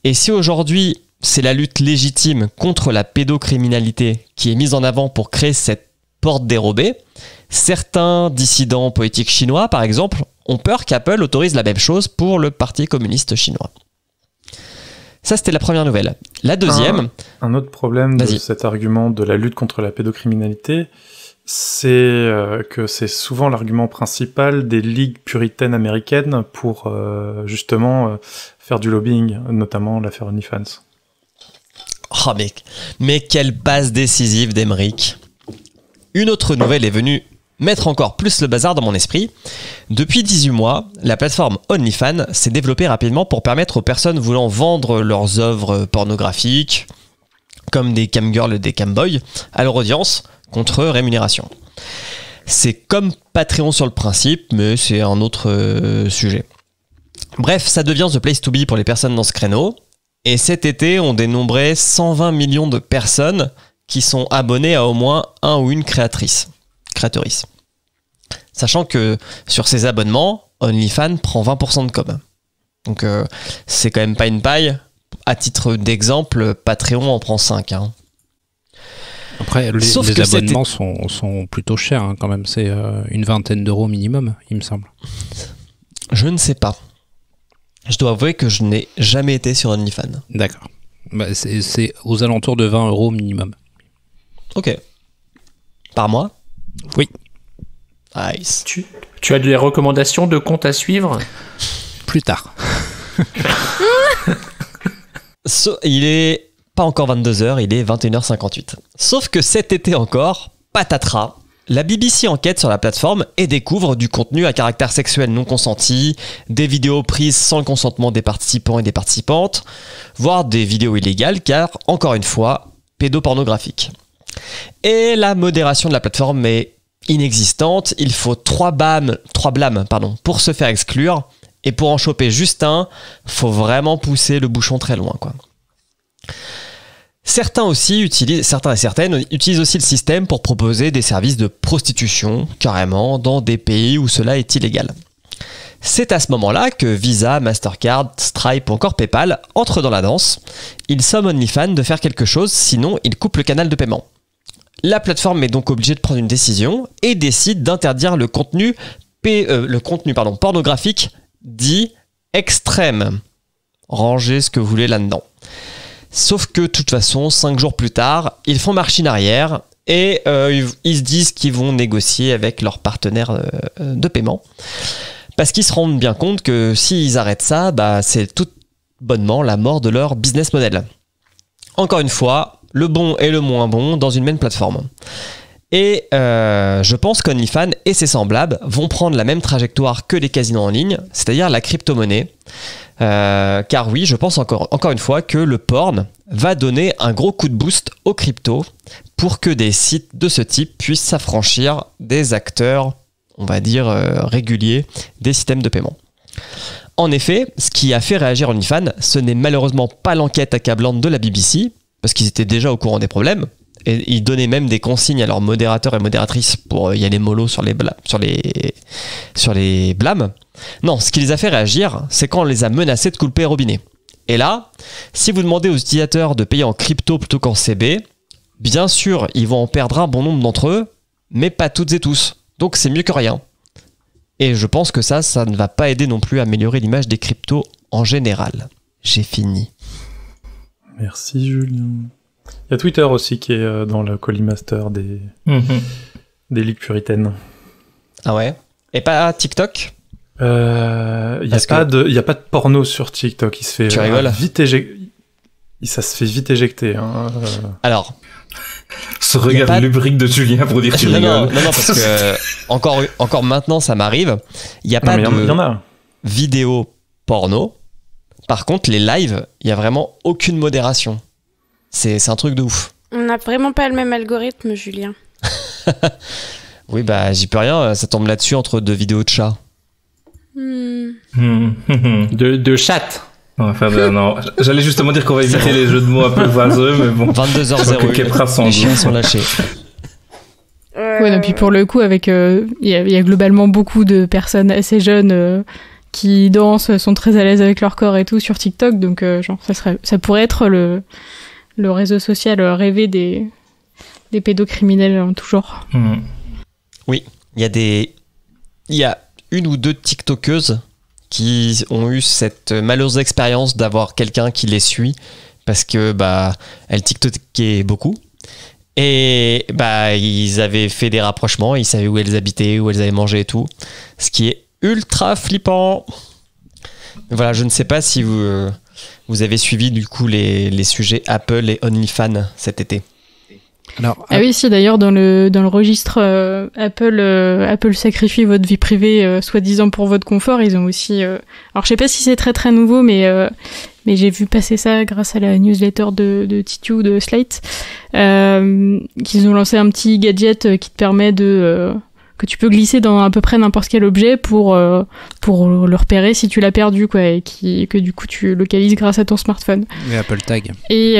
Et si aujourd'hui, c'est la lutte légitime contre la pédocriminalité qui est mise en avant pour créer cette porte dérobée, certains dissidents politiques chinois, par exemple, ont peur qu'Apple autorise la même chose pour le Parti communiste chinois. Ça, c'était la première nouvelle. La deuxième... Un autre problème de cet argument de la lutte contre la pédocriminalité, c'est que c'est souvent l'argument principal des ligues puritaines américaines pour justement faire du lobbying, notamment l'affaire OnlyFans. Oh mais quelle passe décisive d'Emeric. Une autre nouvelle est venue mettre encore plus le bazar dans mon esprit. Depuis 18 mois, la plateforme OnlyFans s'est développée rapidement pour permettre aux personnes voulant vendre leurs œuvres pornographiques, comme des camgirls et des camboys, à leur audience, contre rémunération. C'est comme Patreon sur le principe, mais c'est un autre sujet. Bref, ça devient the place to be pour les personnes dans ce créneau. Et cet été, on dénombrait 120 millions de personnes qui sont abonnées à au moins un ou une créatrice. Sachant que sur ces abonnements, OnlyFans prend 20% de com. Donc c'est quand même pas une paille. À titre d'exemple, Patreon en prend 5. Hein. Après, les abonnements sont plutôt chers hein, quand même. C'est une vingtaine d'euros minimum, il me semble. Je ne sais pas. Je dois avouer que je n'ai jamais été sur OnlyFans. D'accord. Bah, c'est aux alentours de 20 euros minimum. Ok. Par mois ? Oui. Nice. Tu as des recommandations de comptes à suivre ? Plus tard. Il est pas encore 22h, il est 21h58. Sauf que cet été encore, patatras, la BBC enquête sur la plateforme et découvre du contenu à caractère sexuel non consenti, des vidéos prises sans le consentement des participants et des participantes, voire des vidéos illégales car, encore une fois, pédopornographiques. Et la modération de la plateforme est inexistante, il faut 3 blâmes pour se faire exclure, et pour en choper juste un, faut vraiment pousser le bouchon très loin, quoi. Certains et certaines utilisent aussi le système pour proposer des services de prostitution, carrément, dans des pays où cela est illégal. C'est à ce moment-là que Visa, Mastercard, Stripe ou encore PayPal entrent dans la danse. Ils somment OnlyFans de faire quelque chose, sinon ils coupent le canal de paiement. La plateforme est donc obligée de prendre une décision et décide d'interdire le contenu pornographique dit extrême. Rangez ce que vous voulez là-dedans. Sauf que de toute façon, 5 jours plus tard, ils font machine arrière et ils se disent qu'ils vont négocier avec leurs partenaires de paiement. Parce qu'ils se rendent bien compte que s'ils arrêtent ça, c'est tout bonnement la mort de leur business model. Encore une fois, le bon et le moins bon dans une même plateforme. Et je pense qu'OnlyFans et ses semblables vont prendre la même trajectoire que les casinos en ligne, c'est-à-dire la crypto-monnaie. Car oui, je pense encore une fois que le porn va donner un gros coup de boost aux cryptos pour que des sites de ce type puissent s'affranchir des acteurs, on va dire, réguliers des systèmes de paiement. En effet, ce qui a fait réagir OnlyFans, ce n'est malheureusement pas l'enquête accablante de la BBC, parce qu'ils étaient déjà au courant des problèmes, et ils donnaient même des consignes à leurs modérateurs et modératrices pour y aller mollo sur les blâmes. Non, ce qui les a fait réagir, c'est quand on les a menacés de couper robinet. Et là, si vous demandez aux utilisateurs de payer en crypto plutôt qu'en CB, bien sûr, ils vont en perdre un bon nombre d'entre eux, mais pas toutes et tous. Donc c'est mieux que rien. Et je pense que ça ne va pas aider non plus à améliorer l'image des cryptos en général. J'ai fini. Merci Julien. Il y a Twitter aussi qui est dans le collimaster des ligues puritaines. Ah ouais ? Et pas TikTok ? Il n'y a pas de porno sur TikTok. Il se fait tu rigoles ? Ça se fait vite éjecter. Hein. Alors, ce regard lubrique de Julien pour dire que tu rigoles. Non, parce que encore maintenant ça m'arrive. Il n'y a pas de vidéo porno. Par contre, les lives, il n'y a vraiment aucune modération. C'est un truc de ouf. On n'a vraiment pas le même algorithme, Julien. Oui, j'y peux rien. Ça tombe là-dessus entre 2 vidéos de chat. De chat. Enfin, non. J'allais justement dire qu'on va éviter les jeux de mots un peu vaseux, mais bon. 22h01. Les chiens sont lâchés. Ouais, et puis pour le coup, avec il y a globalement beaucoup de personnes assez jeunes qui dansent, sont très à l'aise avec leur corps et tout sur TikTok, donc ça pourrait être le réseau social rêvé des pédocriminels en tout genre. Oui, il y a 1 ou 2 TikTokeuses qui ont eu cette malheureuse expérience d'avoir quelqu'un qui les suit parce que elles TikTokaient beaucoup et ils avaient fait des rapprochements, ils savaient où elles habitaient, où elles avaient mangé et tout, ce qui est ultra flippant. Voilà, je ne sais pas si vous avez suivi du coup les sujets Apple et OnlyFans cet été. Alors, oui, si d'ailleurs dans le registre Apple sacrifie votre vie privée soi-disant pour votre confort, ils ont aussi alors je sais pas si c'est très très nouveau, mais j'ai vu passer ça grâce à la newsletter de Titu de Slate, qu'ils ont lancé un petit gadget qui te permet de que tu peux glisser dans à peu près n'importe quel objet pour le repérer si tu l'as perdu, quoi, et que du coup tu localises grâce à ton smartphone. Les Apple Tag. Et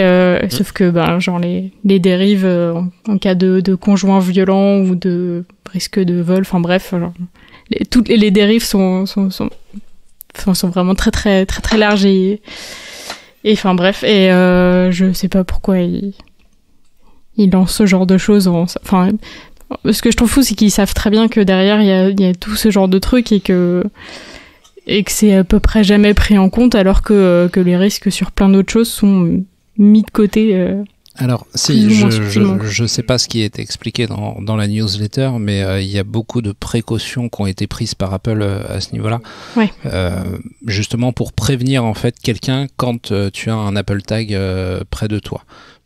sauf que genre les dérives en cas de conjoint violent ou de risque de vol, enfin bref, genre, toutes les dérives sont vraiment très très très très larges et enfin bref, et je sais pas pourquoi ils lancent ce genre de choses. Enfin, ce que je trouve fou, c'est qu'ils savent très bien que derrière il y a tout ce genre de trucs et que c'est à peu près jamais pris en compte, alors que les risques sur plein d'autres choses sont mis de côté. Alors, si, je sais pas ce qui est expliqué dans la newsletter, mais il y a beaucoup de précautions qui ont été prises par Apple à ce niveau-là. Ouais. Justement pour prévenir en fait quelqu'un quand tu as un Apple Tag près de toi.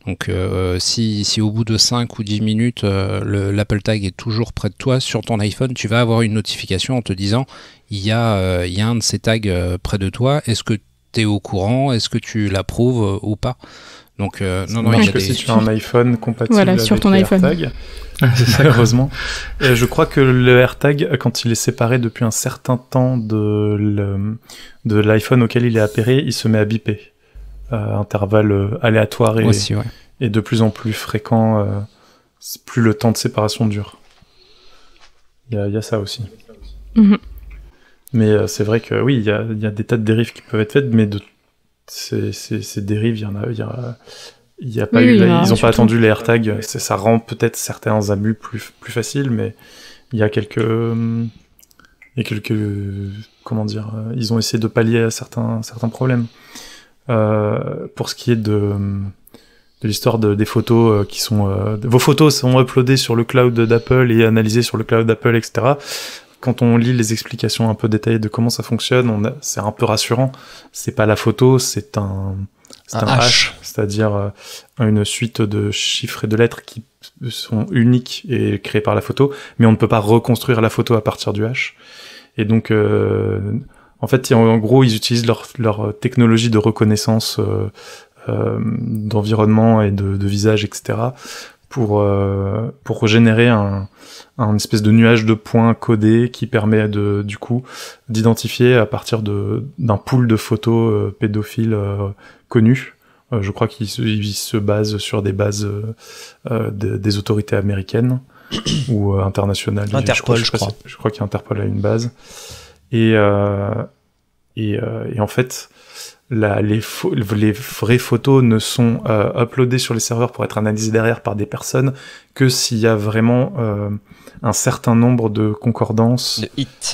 Donc si au bout de 5 ou 10 minutes l'Apple Tag est toujours près de toi sur ton iPhone, tu vas avoir une notification en te disant il y a un de ces tags près de toi, est-ce que tu es au courant, est-ce que tu l'approuves ou pas? Donc non, il y a que si tu as un iPhone compatible avec sur ton iPhone. AirTag, malheureusement. Et je crois que le AirTag, quand il est séparé depuis un certain temps de l'iPhone auquel il est appairé, il se met à biper à intervalles aléatoires et de plus en plus fréquents, plus le temps de séparation dure. Il y a ça aussi. Mm-hmm. Mais c'est vrai que oui, il y a des tas de dérives qui peuvent être faites, mais ces dérives, il y a pas eu, ils n'ont pas attendu les AirTags. Ça rend peut-être certains abus plus faciles, mais il y a quelques comment dire, ils ont essayé de pallier à certains problèmes. Pour ce qui est de l'histoire des photos qui sont vos photos sont uploadées sur le cloud d'Apple et analysées sur le cloud d'Apple, etc. Quand on lit les explications un peu détaillées de comment ça fonctionne, c'est un peu rassurant. C'est pas la photo, c'est un hash, c'est-à-dire une suite de chiffres et de lettres qui sont uniques et créées par la photo, mais on ne peut pas reconstruire la photo à partir du hash. Et donc, en fait, en gros, ils utilisent leur technologie de reconnaissance d'environnement et de visage, etc., pour générer un espèce de nuage de points codés qui permet du coup d'identifier à partir d'un pool de photos pédophiles connus. Je crois qu'ils se basent sur des bases des autorités américaines ou internationales. Interpol, je crois. Je crois qu'Interpol a une base. Et en fait, les vraies photos ne sont uploadées sur les serveurs pour être analysées derrière par des personnes que s'il y a vraiment un certain nombre de concordances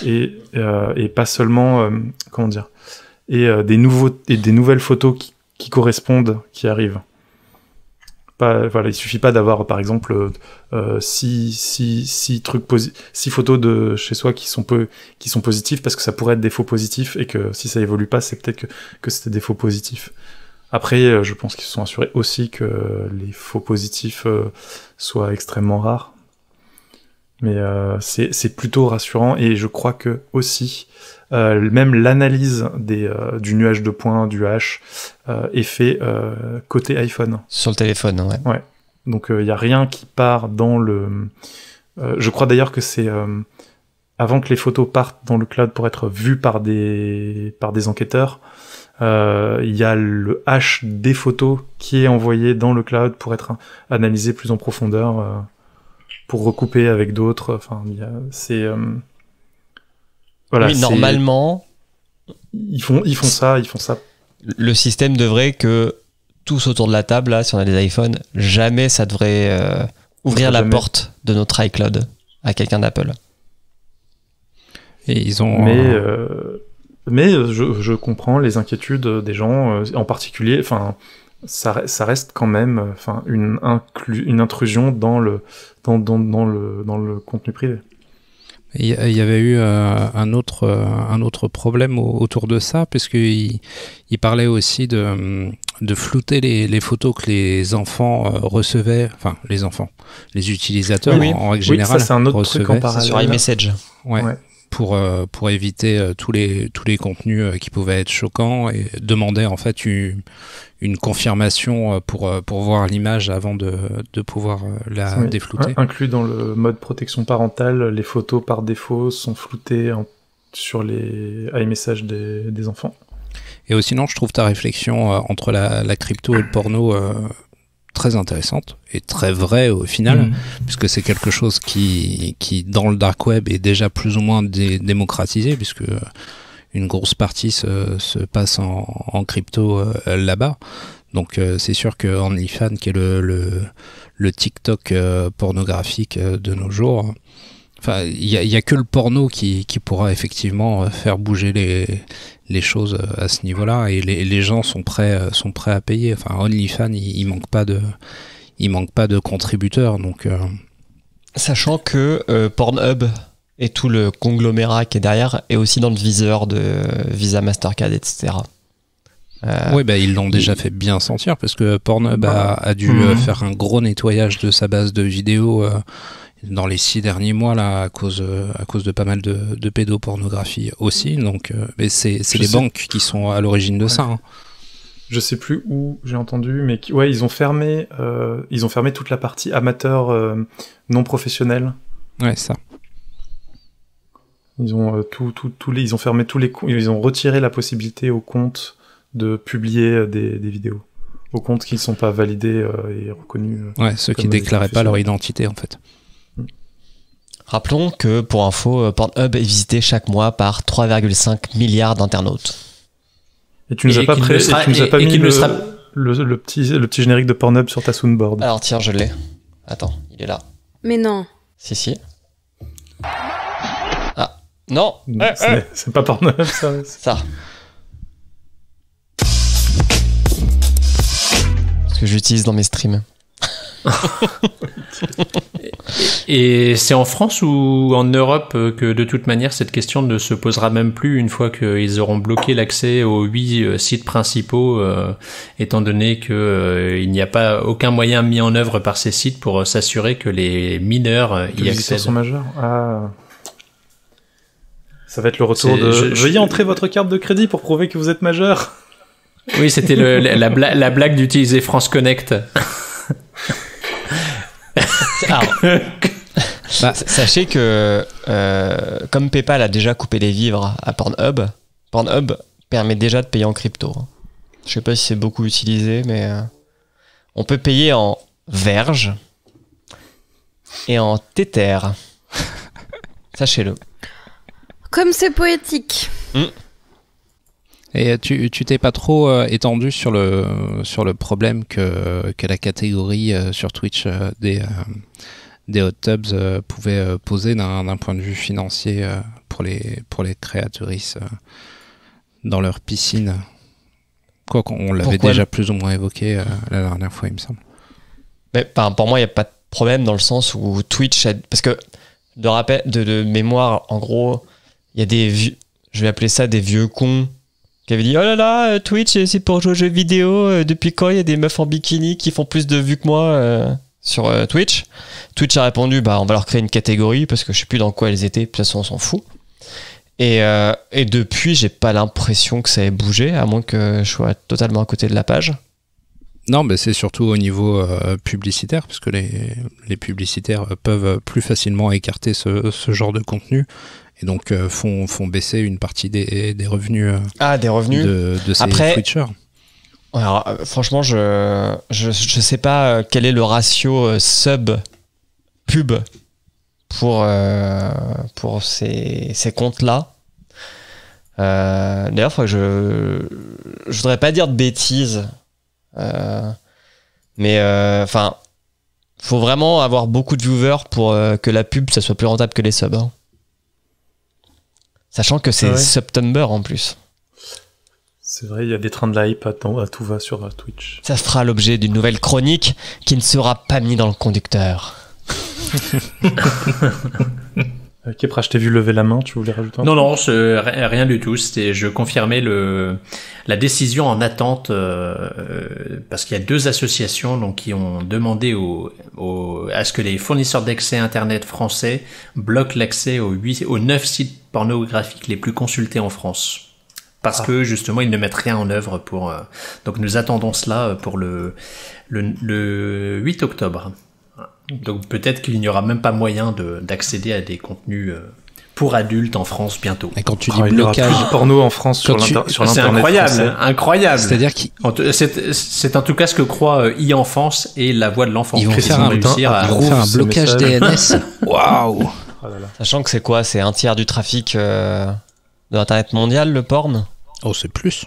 et pas seulement comment dire, et des nouvelles photos qui correspondent, qui arrivent. Il suffit pas d'avoir par exemple 6 photos de chez soi qui sont positifs, parce que ça pourrait être des faux positifs, et que si ça évolue pas, c'est peut-être que c'était des faux positifs. Après, je pense qu'ils se sont assurés aussi que les faux positifs soient extrêmement rares. Mais c'est plutôt rassurant, et je crois que aussi même l'analyse du nuage de points, du hash, est fait côté iPhone. Sur le téléphone, ouais. Ouais. Donc il y a rien qui part dans le. Je crois d'ailleurs que c'est avant que les photos partent dans le cloud pour être vues par des enquêteurs. Il y a le hash des photos qui est envoyé dans le cloud pour être analysé plus en profondeur, pour recouper avec d'autres. Enfin, c'est voilà. Oui, normalement, ils font ça. Le système devrait que tous autour de la table, là, si on a des iPhones, jamais ça devrait ouvrir la porte de notre iCloud à quelqu'un d'Apple. Et ils ont. Mais je comprends les inquiétudes des gens, en particulier. Enfin, ça reste quand même, une intrusion dans le contenu privé. Il y avait eu un autre problème autour de ça, puisqu'il parlait aussi de flouter les photos que les enfants recevaient, les utilisateurs en règle générale. Ça c'est un autre truc en parallèle. Sur iMessage. Ouais. pour éviter tous les contenus qui pouvaient être choquants, et demandait en fait une confirmation pour voir l'image avant de pouvoir la déflouter. Inclus dans le mode protection parentale, les photos par défaut sont floutées sur les iMessage des enfants. Et sinon, je trouve ta réflexion entre la crypto et le porno très intéressante et très vraie au final, puisque c'est quelque chose qui dans le dark web est déjà plus ou moins démocratisé, puisque une grosse partie se passe en crypto là-bas. Donc c'est sûr que OnlyFans, qui est le TikTok pornographique de nos jours, enfin il y a que le porno qui pourra effectivement faire bouger les choses à ce niveau-là, et les gens sont prêts à payer. Enfin OnlyFans, il manque pas de contributeurs, donc sachant que Pornhub et tout le conglomérat qui est derrière est aussi dans le viseur de Visa, Mastercard, etc. Oui, ils l'ont déjà fait bien sentir, parce que Pornhub a dû faire un gros nettoyage de sa base de vidéos dans les 6 derniers mois là, à cause de pas mal de pédopornographie aussi. Donc, mais c'est les banques qui sont à l'origine de ça. Hein. Je sais plus où j'ai entendu, mais ils ont fermé toute la partie amateur non professionnelle. Ouais, ça. Ils ont ils ont fermé tous les ils ont retiré la possibilité aux comptes de publier des vidéos, aux comptes qui ne sont pas validés et reconnus. Ceux qui déclaraient pas leur identité en fait. Rappelons que, pour info, Pornhub est visité chaque mois par 3,5 milliards d'internautes. Et tu nous as pas mis le petit générique de Pornhub sur ta soundboard. Alors tiens, je l'ai. Attends, il est là. Mais non. Si. Ah, non. C'est pas Pornhub, ça. Ça. Ce que j'utilise dans mes streams. Et c'est en France ou en Europe que de toute manière cette question ne se posera même plus une fois qu'ils auront bloqué l'accès aux 8 sites principaux, étant donné que il n'y a pas aucun moyen mis en œuvre par ces sites pour s'assurer que les mineurs y accèdent. Sont majeurs. Ah. Ça va être le retour de veuillez entrer votre carte de crédit pour prouver que vous êtes majeur. Oui, c'était la blague d'utiliser France Connect. Sachez que comme PayPal a déjà coupé les vivres à Pornhub permet déjà de payer en crypto. Je sais pas si c'est beaucoup utilisé, mais on peut payer en Verge et en Tether. Sachez-le. Comme c'est poétique. Et tu t'es pas trop étendu sur le problème que la catégorie sur Twitch des hot tubs pouvait poser d'un point de vue financier pour les créatrices dans leur piscine. Quoi qu'on l'avait déjà plus ou moins évoqué la dernière fois, il me semble. Mais, pour moi, il n'y a pas de problème dans le sens où Twitch... Parce que, de mémoire, en gros, il y a des... Je vais appeler ça des vieux cons qui avait dit « Oh là là, Twitch, c'est pour jouer aux jeux vidéo. Depuis quand il y a des meufs en bikini qui font plus de vues que moi sur Twitch ?» Twitch a répondu « On va leur créer une catégorie parce que je sais plus dans quoi elles étaient. De toute façon, on s'en fout. » Et depuis, j'ai pas l'impression que ça ait bougé, à moins que je sois totalement à côté de la page. Non, mais c'est surtout au niveau publicitaire, parce que les publicitaires peuvent plus facilement écarter ce genre de contenu. Et donc font baisser une partie des revenus, des revenus de ces Twitchers. Alors, franchement, je sais pas quel est le ratio sub pub pour ces comptes-là. D'ailleurs, je voudrais pas dire de bêtises, mais faut vraiment avoir beaucoup de viewers pour que la pub ça soit plus rentable que les subs. Hein. Sachant que c'est September en plus. C'est vrai, il y a des trains de hype à tout va sur Twitch. Ça fera l'objet d'une nouvelle chronique qui ne sera pas mise dans le conducteur. Kepra, je t'ai vu lever la main, tu voulais rajouter un truc ? Non, rien du tout. Je confirmais la décision en attente parce qu'il y a 2 associations donc qui ont demandé à ce que les fournisseurs d'accès Internet français bloquent l'accès aux 9 sites pornographiques les plus consultés en France. Parce que justement, ils ne mettent rien en œuvre pour. Donc nous attendons cela pour le 8 octobre. Donc peut-être qu'il n'y aura même pas moyen d'accéder à des contenus pour adultes en France bientôt. Et quand tu dis blocage de porno en France sur l'internet, c'est incroyable, français. Incroyable. C'est-à-dire c'est en tout cas ce que croit e-enfance et la voix de l'enfant. Ils vont faire un blocage DNS. Waouh. Sachant que c'est quoi ? C'est un tiers du trafic de l'internet mondial, le porn ? Oh, c'est plus.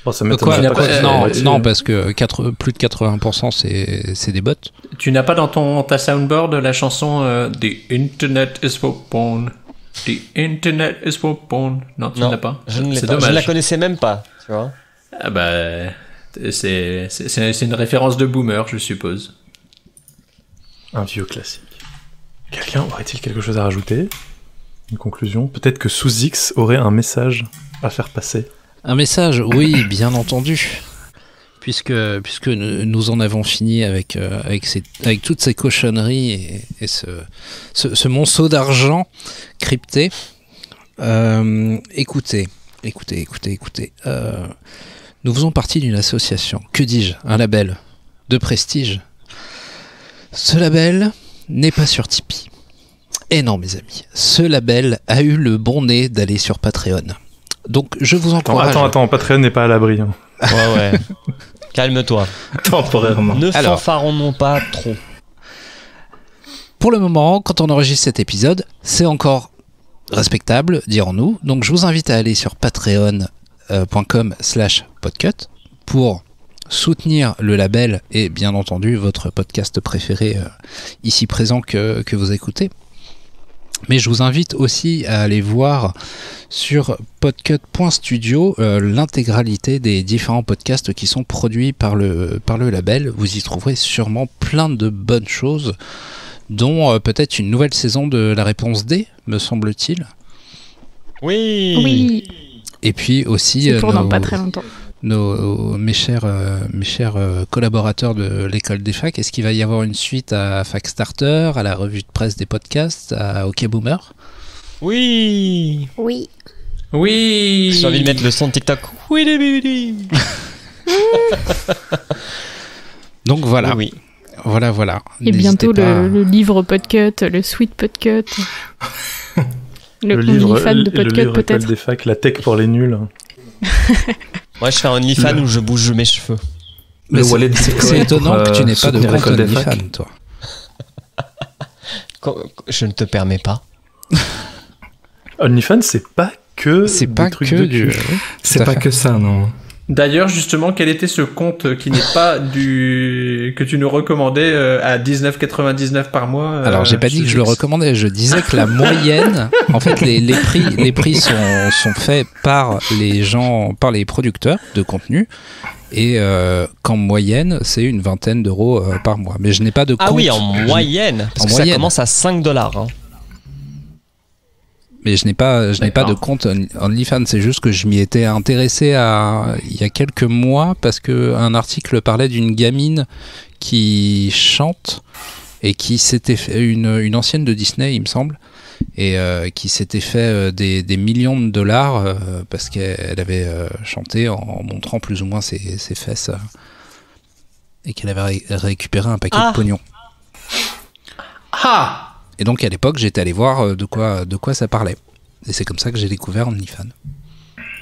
Oh, ça m'étonne pas. Non, parce que plus de 80% c'est des bots. Tu n'as pas dans ta soundboard la chanson The Internet is for porn. The Internet is for porn. Non, tu ne l'as pas. Je ne l'ai pas. Dommage. Je la connaissais même pas, tu vois. Ah bah, c'est une référence de boomer, je suppose. Un vieux classique. Quelqu'un aurait-il quelque chose à rajouter ? Une conclusion ? Peut-être que Sous-X aurait un message à faire passer. Un message, oui, bien entendu. Puisque nous en avons fini avec toutes ces cochonneries et ce monceau d'argent crypté. Écoutez. Nous faisons partie d'une association, que dis-je, un label de prestige. Ce label n'est pas sur Tipeee. Et non, mes amis, ce label a eu le bon nez d'aller sur Patreon. Donc, je vous encourage... Attends, Patreon n'est pas à l'abri. Hein. Ouais. Calme-toi. Temporairement. Ne fanfaronnons pas trop. Pour le moment, quand on enregistre cet épisode, c'est encore respectable, dirons-nous. Donc, je vous invite à aller sur patreon.com/podcut pour soutenir le label et, bien entendu, votre podcast préféré ici présent que vous écoutez. Mais je vous invite aussi à aller voir sur podcut.studio l'intégralité des différents podcasts qui sont produits par le label. Vous y trouverez sûrement plein de bonnes choses, dont peut-être une nouvelle saison de La Réponse D, me semble-t-il. Oui. Et puis aussi c'est pour dans pas très longtemps. Mes chers collaborateurs de l'école des facs, est-ce qu'il va y avoir une suite à Fac Starter, à la revue de presse des podcasts, à OK Boomer ? Oui. J'ai envie de mettre le son de TikTok. Oui. Donc voilà. Oui. Voilà. Et bientôt le livre Podcut, le Sweet Podcut. le livre fan de Podcut peut-être. L'école des facs, la tech pour les nuls. Moi, je fais un OnlyFans où je bouge mes cheveux. Mais c'est étonnant que tu n'aies pas de compte OnlyFans, toi. Je ne te permets pas. OnlyFans, c'est pas que c'est pas trucs que de du... C'est pas que ça, non. D'ailleurs, justement, quel était ce compte qui n'est pas que tu nous recommandais à 19,99 par mois Alors, j'ai pas dit que je le recommandais, je disais que la moyenne, en fait, les prix sont faits par les producteurs de contenu, et qu'en moyenne, c'est une vingtaine d'euros par mois. Mais je n'ai pas de compte. Ah oui, en moyenne, parce que ça commence à 5$. Hein. Mais je n'ai pas de compte OnlyFans, c'est juste que je m'y étais intéressé il y a quelques mois parce qu'un article parlait d'une gamine qui chante et qui s'était fait une ancienne de Disney, il me semble, et qui s'était fait des millions de dollars parce qu'elle avait chanté en montrant plus ou moins ses fesses et qu'elle avait récupéré un paquet de pognon. Et donc à l'époque, j'étais allé voir de quoi ça parlait. Et c'est comme ça que j'ai découvert OnlyFans.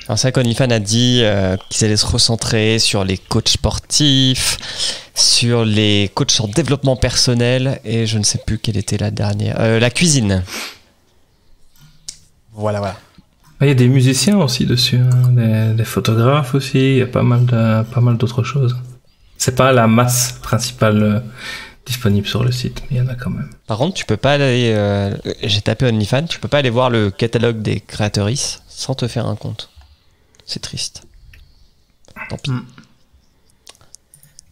Alors c'est vrai qu'OnlyFans a dit qu'ils allaient se recentrer sur les coachs sportifs, sur les coachs en développement personnel, et je ne sais plus quelle était la dernière. La cuisine. Voilà. Il y a des musiciens aussi dessus, hein, des photographes aussi, il y a pas mal d'autres choses. C'est pas la masse principale disponible sur le site, mais il y en a quand même. Par contre, tu peux pas aller... j'ai tapé OnlyFans, tu peux pas aller voir le catalogue des créatrices sans te faire un compte. C'est triste. Tant pis.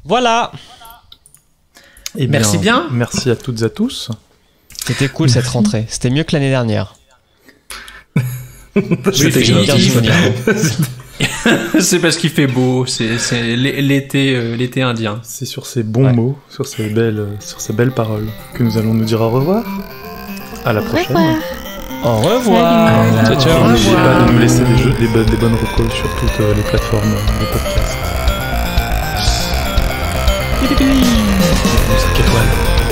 Voilà. Et merci bien. Merci à toutes et à tous. C'était cool cette rentrée. C'était mieux que l'année dernière. C'est parce qu'il fait beau, c'est l'été indien. C'est sur ces bons mots, sur ces belles paroles que nous allons nous dire au revoir. À la prochaine. Au revoir. Ciao, ciao. N'oubliez pas de nous laisser des bonnes recos sur toutes les plateformes de podcast. 5 étoiles.